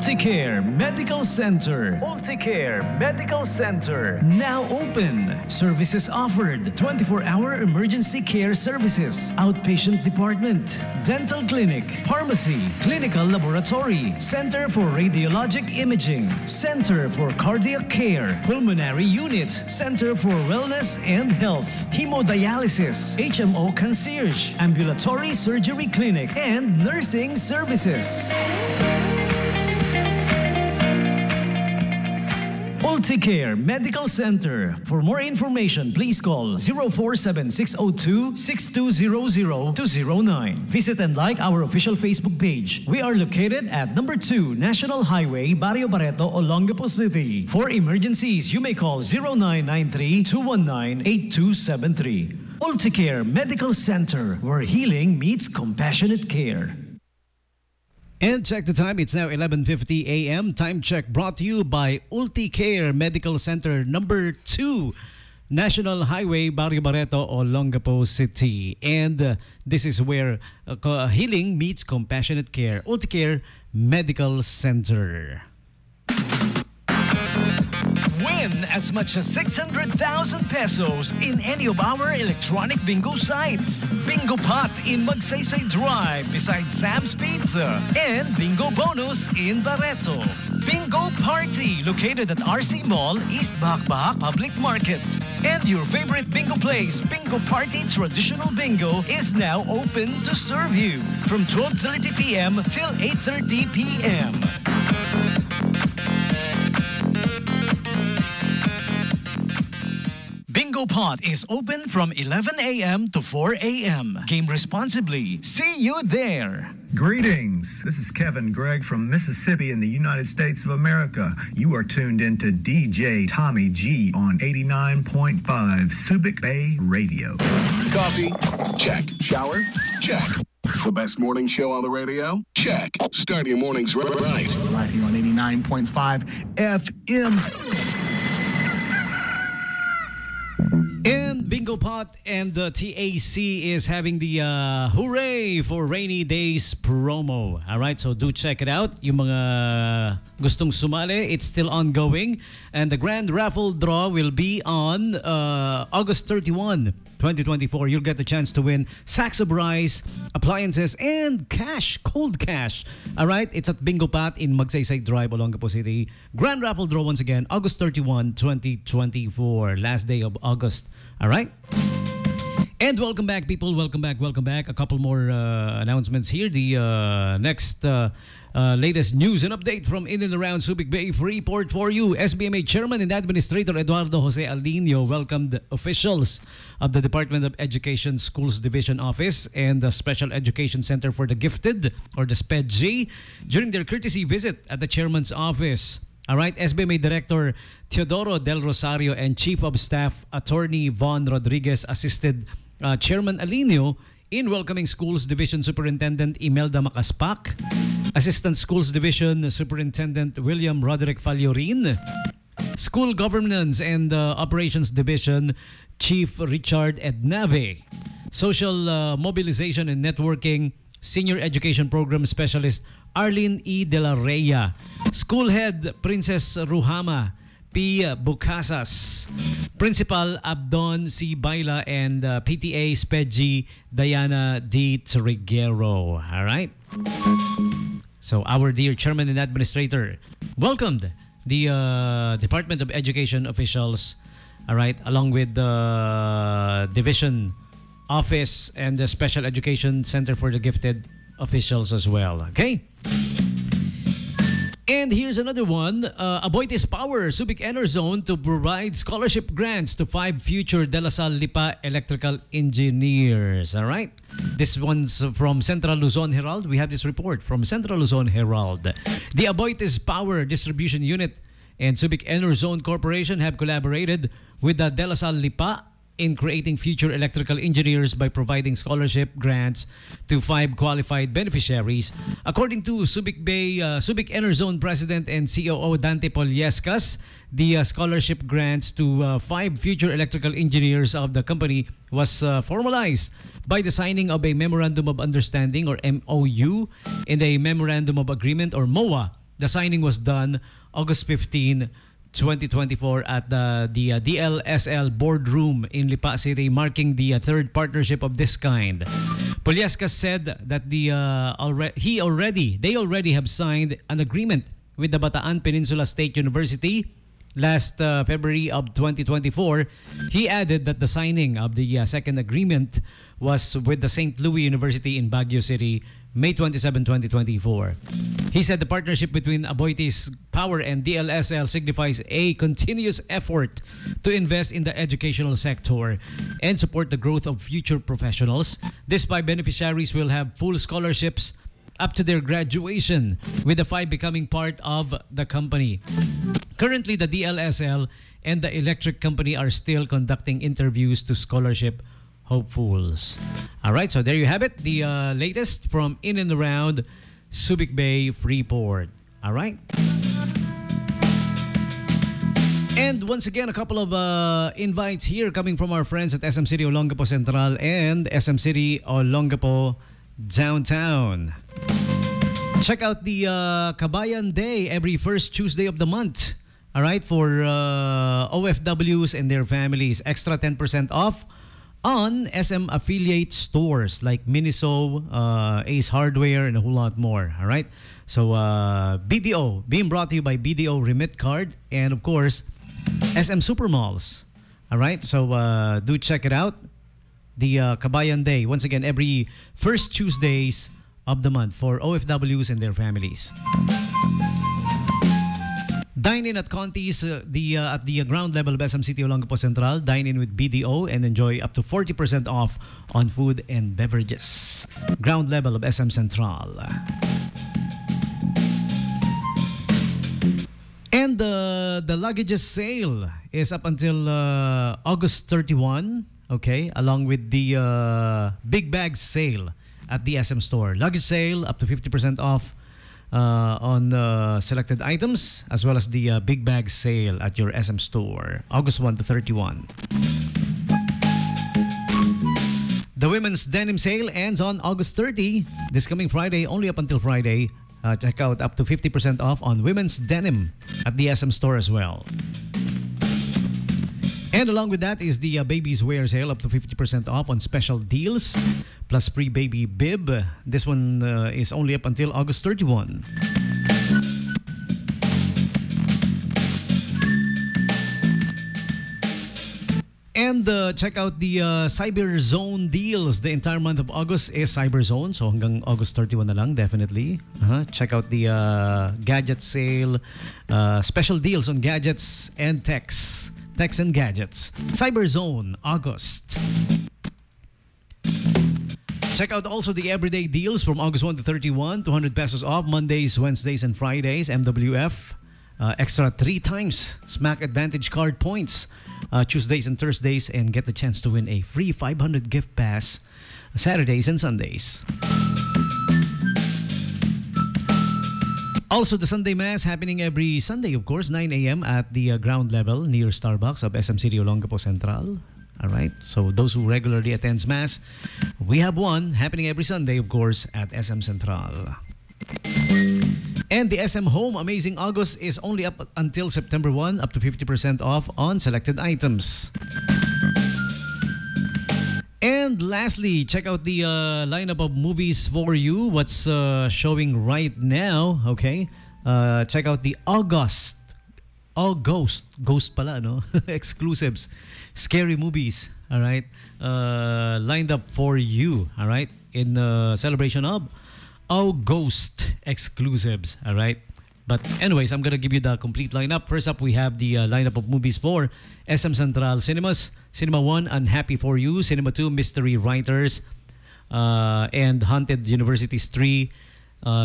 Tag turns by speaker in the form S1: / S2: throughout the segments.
S1: Ulticare Medical Center. Ulticare Medical Center. Now open. Services offered. 24-hour emergency care services. Outpatient department. Dental clinic. Pharmacy. Clinical laboratory. Center for radiologic imaging. Center for cardiac care. Pulmonary unit. Center for wellness and health. Hemodialysis. HMO concierge. Ambulatory surgery clinic. And nursing services. Ulticare Medical Center. For more information, please call 047-602-6200-209. Visit and like our official Facebook page. We are located at number 2 National Highway, Barrio Barreto, Olongapo City. For emergencies, you may call 0993-219-8273. Ulticare Medical Center, where healing meets compassionate care.
S2: And check the time. It's now 11:50 a.m. Time check brought to you by Ulticare Medical Center, number 2, National Highway, Barrio Barreto, Olongapo City. And this is where healing meets compassionate care. Ulticare Medical Center.
S1: Win as much as 600,000 pesos in any of our electronic bingo sites. Bingo Pot in Magsaysay Drive beside Sam's Pizza. And Bingo Bonus in Barreto. Bingo Party located at RC Mall, East Bakbak Public Market. And your favorite bingo place, Bingo Party Traditional Bingo, is now open to serve you from 12:30 p.m. till 8:30 p.m. Bingo Pot is open from 11 a.m. to 4 a.m. Game responsibly. See you there.
S3: Greetings. This is Kevin Gregg from Mississippi in the United States of America. You are tuned into DJ Tommy G on 89.5 Subic Bay Radio.
S4: Coffee? Check. Shower? Check. The best morning show on the radio? Check. Start your mornings right.
S5: Right here on 89.5 FM.
S2: And Bingo Pot and the TAC is having the Hooray for Rainy Days promo. Alright, so do check it out. Yung mga gustong sumali, it's still ongoing. And the grand raffle draw will be on August 31, 2024. You'll get the chance to win sacks of rice, appliances, and cash, cold cash. Alright, it's at Bingo Pot in Magsaysay Drive, Olongapo City. Grand raffle draw once again, August 31, 2024. Last day of August. Alright? And welcome back, people. Welcome back. A couple more announcements here. The next latest news and update from in and around Subic Bay Freeport for you. SBMA Chairman and Administrator Eduardo Jose Alino welcomed officials of the Department of Education Schools Division Office and the Special Education Center for the Gifted, or the SPEDG, during their courtesy visit at the Chairman's office. All right, SBMA Director Teodoro Del Rosario and Chief of Staff Attorney Von Rodriguez assisted Chairman Alino in welcoming Schools Division Superintendent Imelda Macaspac, Assistant Schools Division Superintendent William Roderick Fallorin, School Governance and Operations Division Chief Richard Ednave, Social Mobilization and Networking Senior Education Program Specialist Arlene E. De La Rey, School Head Princess Ruhama P. Bucasas, Principal Abdon C. Baila, and PTA SPEDG Diana D. Triguero. All right? So our dear Chairman and Administrator welcomed the Department of Education officials, all right, along with the Division Office and the Special Education Center for the Gifted officials as well. Okay? And here's another one. Aboitiz Power, Subic Enerzone to provide scholarship grants to 5 future De La Salle Lipa electrical engineers. All right? This one's from Central Luzon Herald. We have this report from Central Luzon Herald. The Aboitiz Power Distribution Unit and Subic Enerzone Corporation have collaborated with the De La Salle Lipa in creating future electrical engineers by providing scholarship grants to 5 qualified beneficiaries. According to Subic Enerzone President and COO Dante Poliescas, the scholarship grants to 5 future electrical engineers of the company was formalized by the signing of a Memorandum of Understanding, or MOU, and a Memorandum of Agreement, or MOA, The signing was done August 15, 2024 at the DLSL boardroom in Lipa City, marking the third partnership of this kind. Polyescas said that they already have signed an agreement with the Bataan Peninsula State University last February of 2024. He added that the signing of the second agreement was with the St. Louis University in Baguio City, May 27, 2024. He said the partnership between Aboitiz Power and DLSL signifies a continuous effort to invest in the educational sector and support the growth of future professionals. This by beneficiaries will have full scholarships up to their graduation, with the 5 becoming part of the company. Currently, the DLSL and the electric company are still conducting interviews to scholarship hopefuls. All right, so there you have it. The latest from in and around Subic Bay, Freeport. All right. And once again, a couple of invites here coming from our friends at SM City Olongapo Central and SM City Olongapo Downtown. Check out the Kabayan Day every first Tuesday of the month. All right, for OFWs and their families. Extra 10% off on SM affiliate stores like Miniso, Ace Hardware, and a whole lot more. All right. So BDO being brought to you by BDO Remit Card and of course SM Supermalls. All right. So do check it out. The Kabayan Day once again every first Tuesdays of the month for OFWs and their families. Dine in at Conti's at the ground level of SM City Olongapo Central. Dine in with BDO and enjoy up to 40% off on food and beverages. Ground level of SM Central. And the luggages sale is up until August 31. Okay, along with the big bag sale at the SM store. Luggage sale up to 50% off on selected items, as well as the big bag sale at your SM store, August 1 to 31. The women's denim sale ends on August 30, this coming Friday, only up until Friday. Check out up to 50% off on women's denim at the SM store as well. And along with that is the baby's wear sale, up to 50% off on special deals, plus free baby bib. This one is only up until August 31. And check out the Cyber Zone deals. The entire month of August is Cyber Zone. So hanggang August 31 na lang, definitely. Check out the gadget sale. Special deals on gadgets and techs. Techs and gadgets. Cyber Zone, August. Check out also the everyday deals from August 1 to 31. 200 pesos off Mondays, Wednesdays, and Fridays. MWF. Extra 3 times Smack Advantage card points Tuesdays and Thursdays, and get the chance to win a free 500 gift pass Saturdays and Sundays. Also, the Sunday Mass happening every Sunday, of course, 9 a.m. at the ground level near Starbucks of SM City Olongapo Central. All right. So those who regularly attends Mass, we have one happening every Sunday, of course, at SM Central. And the SM Home Amazing August is only up until September 1, up to 50% off on selected items. And lastly, check out the lineup of movies for you. What's showing right now, okay? Check out the Ghost pala, no? Exclusives, scary movies, all right? Lined up for you, all right? In celebration of Ghost exclusives, all right? But anyways, I'm gonna give you the complete lineup. First up, we have the lineup of movies for SM Central Cinemas. Cinema 1, Unhappy for You. Cinema 2, Mystery Writers. And Haunted Universities 3,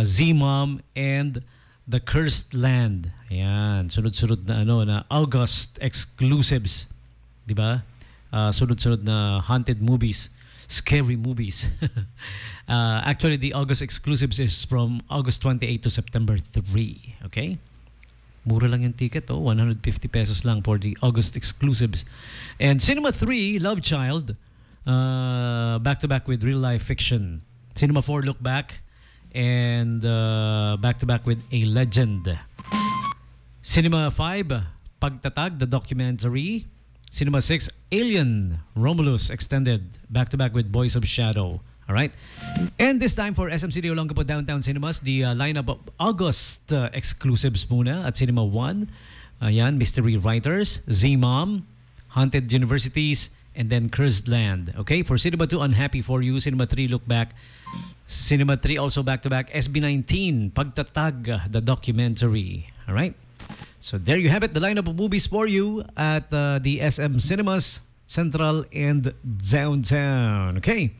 S2: Z-Mom, and The Cursed Land. Ayan, sunod-sunod na na August exclusives, di ba? Sunod-sunod na haunted movies, scary movies. Actually, the August exclusives is from August 28 to September 3. Okay? Mura lang yung ticket, 150 pesos lang for the August exclusives. And Cinema 3, Love Child, back-to-back with real-life fiction. Cinema 4, Look Back. and back-to-back with a legend. Cinema 5, Pagtatag, the documentary. Cinema 6, Alien, Romulus Extended, back-to-back with Boys of Shadow. All right. And this time for SM City Olongapo Downtown Cinemas, the lineup of August exclusives muna at Cinema 1. Ayan, Mystery Writers, Z-Mom, Haunted Universities, and then Cursed Land. Okay, for Cinema 2, Unhappy For You. Cinema 3, Look Back. Cinema 3, also back-to-back, SB19, Pagtatag, the documentary. All right. So there you have it, the lineup of movies for you at the SM Cinemas, Central and Downtown. Okay.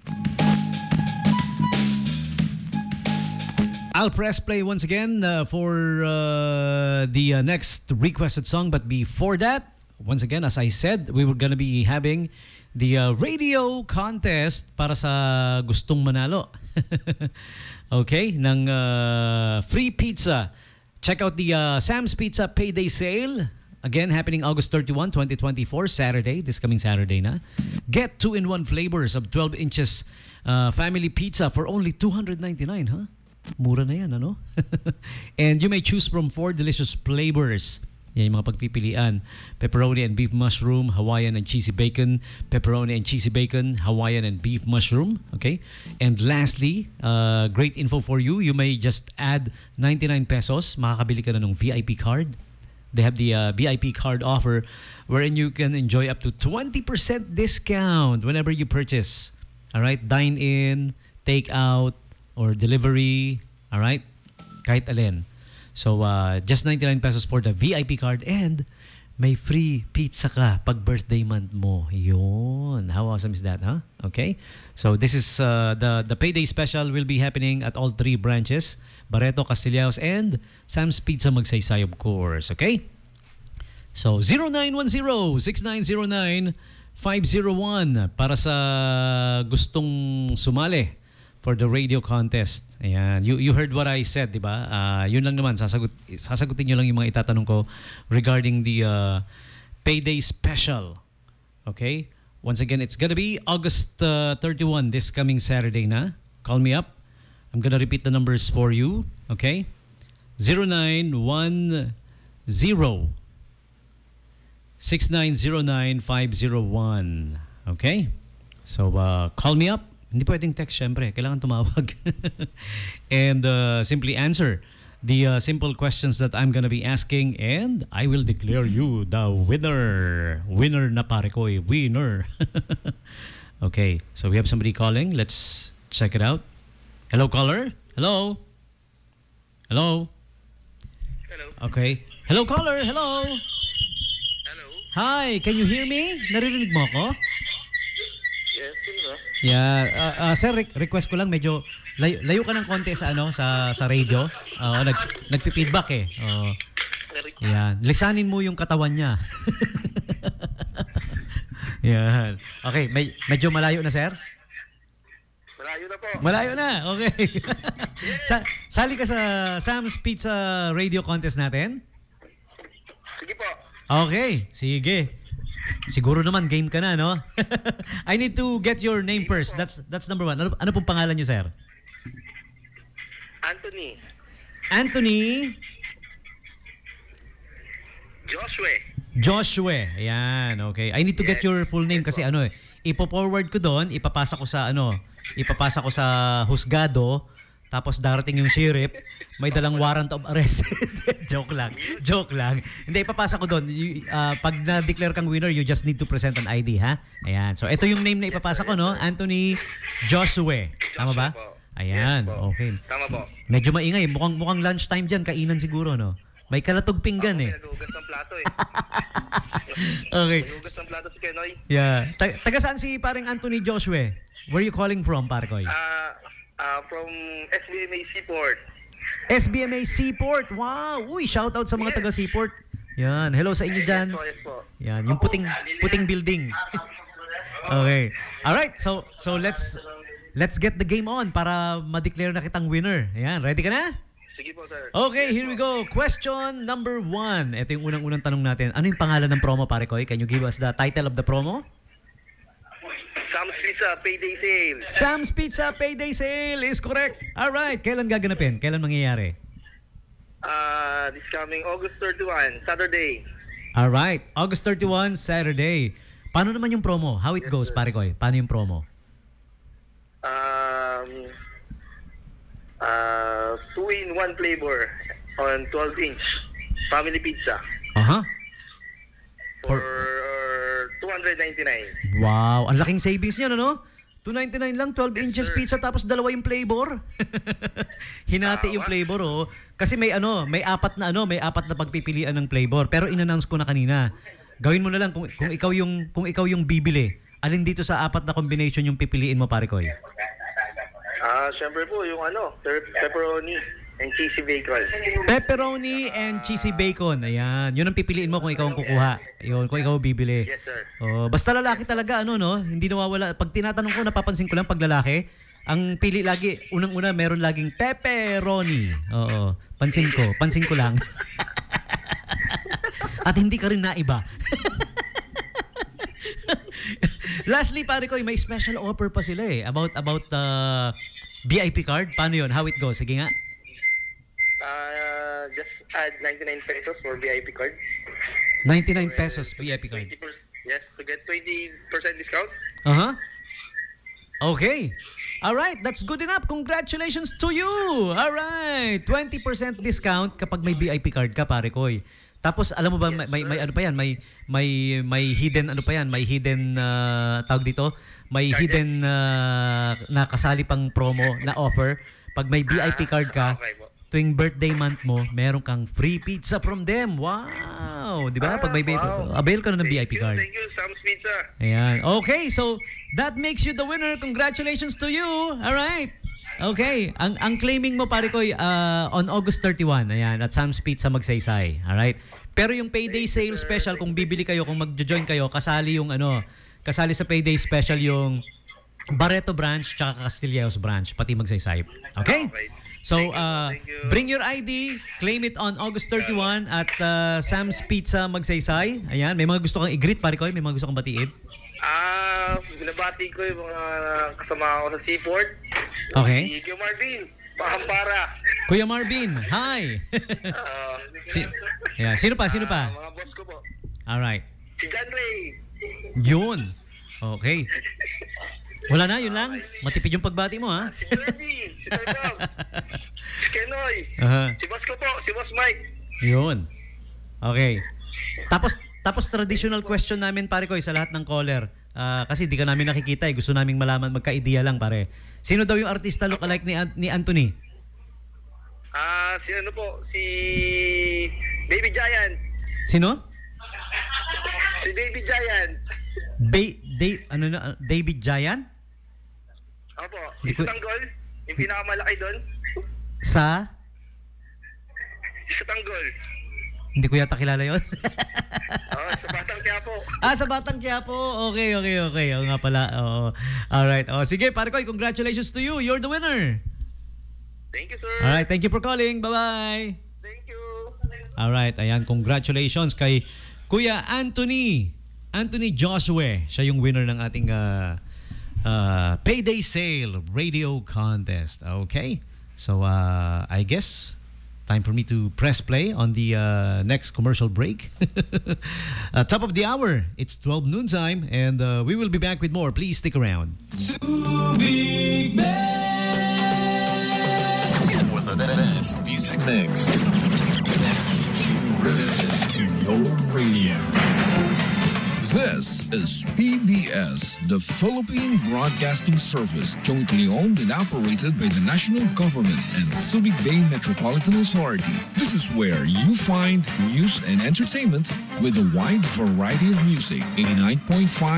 S2: I'll press play once again for the next requested song. But before that, once again, as I said, we were gonna be having the radio contest para sa gustong manalo. Okay, ng free pizza. Check out the Sam's Pizza Payday Sale. Again, happening August 31, 2024, Saturday. This coming Saturday na. Get 2-in-1 flavors of 12 inches family pizza for only $299, huh? Mura na yan, ano? And you may choose from 4 delicious flavors. Yan yung mga pagpipilian. Pepperoni and beef mushroom, Hawaiian and cheesy bacon, pepperoni and cheesy bacon, Hawaiian and beef mushroom. Okay? And lastly, great info for you. You may just add 99 pesos. Makakabili ka na ng VIP card. They have the VIP card offer wherein you can enjoy up to 20% discount whenever you purchase. All right? Dine in, take out, or delivery, all right? Kahit alin. So, just 99 pesos for the VIP card and may free pizza ka pag birthday month mo. Yun. How awesome is that, huh? Okay? So, this is the payday special will be happening at all 3 branches. Barreto, Castilleos, and Sam's Pizza Magsaysay, of course. Okay? So, 0910-6909-501 para sa gustong sumali for the radio contest. Ayan. You heard what I said, di ba? Yun lang naman. Sasagutin nyo lang yung mga itatanong ko regarding the payday special. Okay? Once again, it's gonna be August 31, this coming Saturday na. Call me up. I'm gonna repeat the numbers for you. Okay? 0910-6909-501. Okay? So, call me up. Hindi pwedeng text, syempre. Kailangan tumawag. And simply answer the simple questions that I'm gonna be asking and I will declare you the winner. Winner na pare ko eh. Winner. Okay. So we have somebody calling. Let's check it out. Hello, caller? Hello? Hello?
S6: Hello.
S2: Okay. Hello, caller? Hello?
S6: Hello.
S2: Hi. Can you hear me? Naririnig mo ako?
S6: Yes, sino?
S2: Yeah, sir, request ko lang medyo layo ka ng konti sa sa radio. Nagpi-feedback eh. Yan, lisanin mo yung katawan niya. Yan. Okay, medyo malayo na, sir?
S6: Malayo na po.
S2: Malayo na. Okay. Sali ka sa Sam's Pizza Radio Contest natin?
S6: Sige po.
S2: Okay, sige. Siguro naman game ka na, no? I need to get your name first. That's number 1. Ano pong pangalan niyo, sir?
S6: Anthony.
S2: Anthony Joshua. Ayan, okay. I need to get your full name kasi ipo-forward ko doon, ipapasa ko sa husgado, tapos darating yung sheriff, may dalang warrant of arrest. Joke lang. Hindi, ipapasa ko doon. Pag na-declare kang winner, you just need to present an ID, ha? Ayan. So, ito yung name na ipapasa ko, no? Anthony Joshua. Tama ba? Ayan. Okay.
S6: Tama po.
S2: Medyo maingay. Mukhang lunchtime dyan. Kainan siguro, no? May kalatog pinggan, eh.
S6: Nag-ugas ng plato, eh.
S2: Okay.
S6: Nag-ugas ng plato si Kenoy.
S2: Yeah. Taga saan si parang Anthony Joshua? Where are you calling from, Parkoy?
S6: From SBMA Seaport.
S2: SBMA Seaport. Wow. Uy, shout out sa mga taga Seaport. Yan. Hello sa inyo dyan.
S6: Yes po.
S2: Yan, yung puting building. Okay. All right. So let's get the game on para ma-declare na kitang winner. Yan, ready ka na?
S6: Sige po, sir.
S2: Okay, here we go. Question number 1. Ito yung unang-unang tanong natin. Ano yung pangalan ng promo, pare ko? Can you give us the title of the promo?
S6: Sam's Pizza Payday Sale.
S2: Sam's Pizza Payday Sale is correct. Alright, kailan gaganapin? Kailan mangyayari?
S6: This coming August 31, Saturday.
S2: Alright, August 31, Saturday. Paano naman yung promo? How it goes, pare koy? Paano yung promo?
S6: 2-in-1 flavor on 12-inch family pizza for 299.
S2: Wow, ang laking savings niyan, ano? 299 lang, 12 inches pizza tapos dalawa yung flavor. Hinati yung flavor, oh. Kasi may apat na pagpipilian ng flavor. Pero in-announce ko na kanina. Gawin mo na lang kung ikaw yung bibili. Alin dito sa apat na combination yung pipiliin mo, pare koy?
S6: Siyempre po yung pepperoni and cheesy bacon.
S2: Pepperoni and cheesy bacon. Ayan. Yun ang pipiliin mo kung ikaw ang kukuha. Yun, kung ikaw bibili.
S6: Yes, sir.
S2: Oh, basta lalaki talaga, no? Hindi nawawala. Pag tinatanong ko, napapansin ko lang pag lalaki, ang pili lagi, unang-una, meron laging pepperoni. Oo. Pansin ko lang. At hindi ka rin naiba. Lastly, pare ko, may special offer pa sila about VIP card. Paano yun? How it goes? Sige nga.
S6: Just add 99 pesos for VIP card.
S2: 99 pesos VIP card.
S6: Yes, to get 20% discount.
S2: Okay. Alright, that's good enough. Congratulations to you. Alright, 20% discount kapag may VIP card ka, pare koy. Tapos alam mo ba may ano pa yan? May hidden ano pa yan? May hidden tawag dito? May hidden na kasali pang promo na offer. Pag may VIP card ka, tuwing birthday month mo, meron kang free pizza from them. Wow! Di ba? Pag may avail ka na ng VIP card.
S6: Thank you, Sam's Pizza.
S2: Ayan. Okay, so that makes you the winner. Congratulations to you. All right. Okay, ang claiming mo, pare koy, on August 31, ayan, at Sam's Pizza Magsaysay. All right. Pero yung payday sale special, kung bibili kayo, kung magjo-join kayo, kasali sa payday special yung Barreto branch tsaka Castilleos branch, pati Magsaysay. Okay? So, bring your ID, claim it on August 31 at Sam's Pizza Magsaysay. Ayan, may mga gusto kang i-greet, pare koy, may mga gusto kang batiin.
S6: Binabati ko yung mga kasama ko sa Seaport.
S2: Okay.
S6: Si Kuya Marvin, Pahampara.
S2: Kuya Marvin, hi! Sino pa?
S6: Mga boss ko po.
S2: Alright.
S6: Si John Ray.
S2: Yun. Okay. Wala na, yun lang. Matipid yung pagbati mo, ha?
S6: Si Freddy, si Toy si Kenoy. Si boss ko po, si Boss Mike.
S2: Yun. Okay. Tapos traditional question namin, pare ko, sa lahat ng caller. Kasi di ka namin nakikita, gusto naming malaman, magka-idea lang, pare. Sino daw yung artista lookalike ni Anthony?
S6: Si Baby Giant.
S2: Sino?
S6: Si Baby Giant.
S2: David Giant?
S6: Opo. Si Tanggol, yung pinakamalaki doon.
S2: Sa
S6: Tanggol.
S2: Hindi ko yata kilala yun.
S6: Sa Batang Quiapo.
S2: Sa Batang Quiapo. Okay. Oo nga pala. Oo. Alright. Sige, pare koy, congratulations to you. You're the winner.
S6: Thank you, sir.
S2: Alright, thank you for calling. Bye-bye.
S6: Thank you.
S2: Alright, ayan. Congratulations kay Kuya Anthony Joshua. Siya yung winner ng ating Payday Sale Radio Contest. Okay? So, I guess time for me to press play on the next commercial break. Top of the hour, it's 12 noon time, and we will be back with more. Please stick around.
S1: Big Bang
S4: With the best music mix. Listen to your radio.
S7: This is PBS, the Philippine Broadcasting Service, jointly owned and operated by the national government and Subic Bay Metropolitan Authority. This is where you find news and entertainment with a wide variety of music. 89.5